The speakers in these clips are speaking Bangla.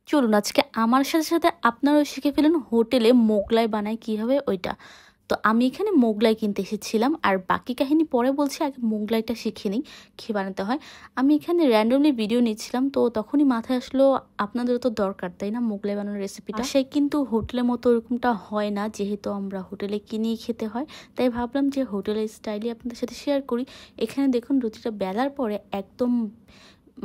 চলুন আজকে আমার সাথে সাথে আপনারাও শিখে ফেলুন হোটেলে মোগলাই বানায় কীভাবে ওইটা। তো আমি এখানে মোগলাই কিনতে এসেছিলাম, আর বাকি কাহিনী পরে বলছি, আগে মোগলাইটা শিখে নিই কী বানাতে হয়। আমি এখানে র্যান্ডমলি ভিডিও নিচ্ছিলাম, তো তখনই মাথায় আসলো আপনাদেরও তো দরকার, তাই না, মোগলাই বানানোর রেসিপিটা। সেই কিন্তু হোটেলের মতো ওরকমটা হয় না, যেহেতু আমরা হোটেলে কিনেই খেতে হয়, তাই ভাবলাম যে হোটেলের স্টাইলে আপনাদের সাথে শেয়ার করি। এখানে দেখুন রুটিটা বেলার পরে একদম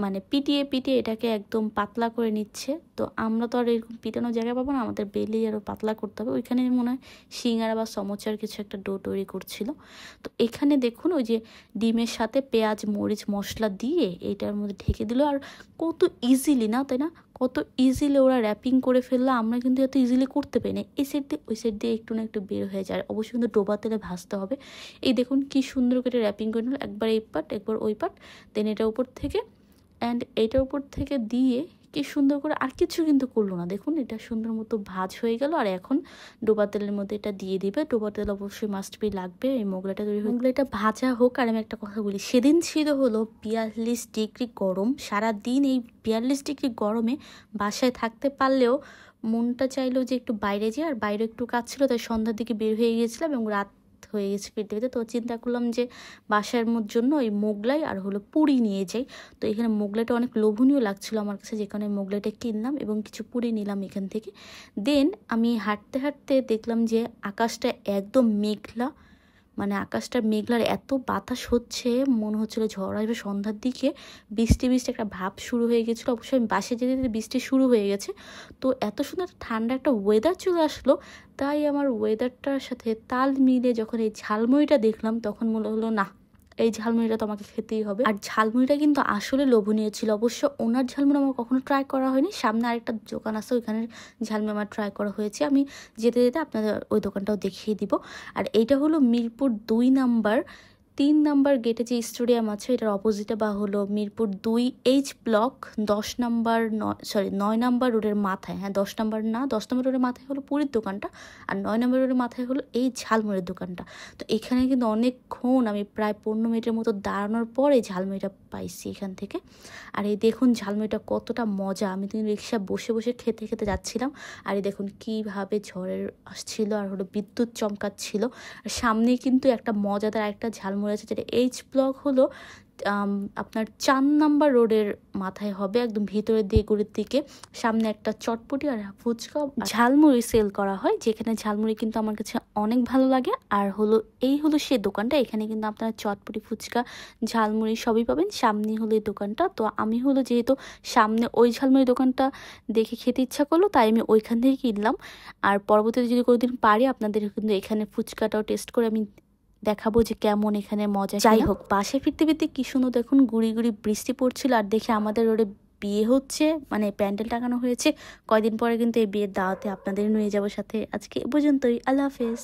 মানে পিটিয়ে পিটিয়ে এটাকে একদম পাতলা করে নিচ্ছে। তো আমরা তো আর এরকম পিটানোর জায়গা পাবো না, আমাদের বেলে আরও পাতলা করতে হবে। ওইখানে মনে হয় সিঙ্গারা বা সমোচার কিছু একটা ডো তৈরি করছিল। তো এখানে দেখুন ওই যে ডিমের সাথে পেঁয়াজ মরিচ মশলা দিয়ে এইটার মধ্যে ঢেকে দিল, আর কত ইজিলি, না তাই না, কত ইজিলি ওরা র্যাপিং করে ফেললো। আমরা কিন্তু এত ইজিলি করতে পারি না, এই সাইড দিয়ে ওই সাইড দিয়ে একটু না একটু বের হয়ে যায়। অবশ্যই কিন্তু ডোবা তেলে ভাজতে হবে। এই দেখুন কি সুন্দর করে র্যাপিং করে নিল, একবার এই পাট একবার ওই পাট, দেন এটা উপর থেকে অ্যান্ড এইটার উপর থেকে দিয়ে কি সুন্দর করে, আর কিছু কিন্তু করলো না। দেখুন এটা সুন্দর মতো ভাজ হয়ে গেল, আর এখন ডোবা তেলের মধ্যে এটা দিয়ে দিবে। ডোবা তেল অবশ্যই মাস্ট বি লাগবে এই মোগলাইটা তৈরি। মোগলাইটা ভাজা হোক। আর আমি একটা কথা বলি, সেদিন ছিল হলো 42 ডিগ্রি গরম। সারাদিন এই 42 ডিগ্রি গরমে বাসায় থাকতে পারলেও মনটা চাইলো যে একটু বাইরে যাই, আর বাইরে একটু কাজ ছিল, তাই সন্ধ্যার দিকে বের হয়ে গিয়েছিলাম এবং রাত হয়ে গেছে ফিরতে ফিরতে। তো চিন্তা করলাম যে বাসার জন্য এই মোগলাই আর হলো পুরি নিয়ে যাই। তো এখানে মোগলাইটা অনেক লোভনীয় লাগছিল আমার কাছে, যেখানে মোগলাইটা কিনলাম এবং কিছু পুরি নিলাম এখান থেকে। দেন আমি হাঁটতে হাঁটতে দেখলাম যে আকাশটা একদম মেঘলা, মানে আকাশটা মেঘলার এত বাতাস হচ্ছে, মনে হচ্ছিলো ঝড় আসবে। সন্ধ্যার দিকে বৃষ্টি বৃষ্টি একটা ভাব শুরু হয়ে গেছিলো। অবশ্যই আমি বাসে যেতে যেতে বৃষ্টি শুরু হয়ে গেছে। তো এত সুন্দর ঠান্ডা একটা ওয়েদার চলে আসলো, তাই আমার ওয়েদারটার সাথে তাল মিলে যখন এই ঝালমুড়িটা দেখলাম, তখন মনে হলো না, এই ঝালমুড়িটা তো আমাকে খেতেই হবে। আর ঝালমুড়িটা কিন্তু আসলে লোভনীয় ছিল। অবশ্য ওনার ঝালমুড়ি আমার কখনো ট্রাই করা হয়নি, সামনে আরেকটা দোকান আছে, ওইখানের ঝালমুড়ি আমার ট্রাই করা হয়েছে। আমি যেতে যেতে আপনাদের ওই দোকানটাও দেখিয়ে দিব। আর এইটা হলো মিরপুর 2 নাম্বার 3 নাম্বার গেটে যে স্টেডিয়াম আছে, এটার অপোজিটে বা হলো Mirpur 2 H block 10 number 9 number রোডের মাথায়। হ্যাঁ, 10 নাম্বার না, 10 নাম্বার রোডের মাথায় হলো পুরীর দোকানটা, আর 9 নাম্বার রোডের মাথায় হলো এই ঝালমুড়ির দোকানটা। তো এখানে কিন্তু অনেকক্ষণ, আমি প্রায় 15 মিনিটের মতো দাঁড়ানোর পর এই ঝালমুড়িটা পাইছি এখান থেকে। আর এই দেখুন ঝালমুড়িটা কতটা মজা। আমি তো রিক্সা বসে বসে খেতে খেতে যাচ্ছিলাম, আর এই দেখুন কীভাবে ঝড়ের আসছিল আর হলো বিদ্যুৎ চমকাচ্ছিল। আর সামনেই কিন্তু একটা মজাদার একটা ঝালমুড়ি আছে, যেটা H ব্লক হলো আপনার 4 নাম্বার রোডের মাথায় হবে, একদম ভিতরের দিকে দিকে। সামনে একটা চটপটি আর ফুচকা ঝালমুড়ি সেল করা হয়, যেখানে ঝালমুড়ি কিন্তু আমার কাছে অনেক ভালো লাগে। আর হলো এই হলো সে দোকানটা, এখানে কিন্তু আপনারা চটপটি ফুচকা ঝালমুড়ি সবই পাবেন। সামনে হলো এই দোকানটা। তো আমি হলো যেহেতু সামনে ওই ঝালমুড়ি দোকানটা দেখে খেতে ইচ্ছা করলো, তাই আমি ওইখান থেকে কিনলাম। আর পরবর্তীতে যদি কোনোদিন পারি আপনাদের কিন্তু এখানে ফুচকাটাও টেস্ট করে আমি দেখাবো যে কেমন এখানে মজা। যাই হোক, বাসে ফিরতে ফিরতে কি সুন্দর দেখুন গুড়ি গুড়ি বৃষ্টি পড়ছিল, আর দেখে আমাদের রোডে বিয়ে হচ্ছে, মানে প্যান্ডেল টাঙানো হয়েছে। কয়দিন পরে কিন্তু এই বিয়ের দাওয়াতে আপনাদের নিয়ে যাবো সাথে। আজকে এ পর্যন্তই, আল্লাহ হাফেজ।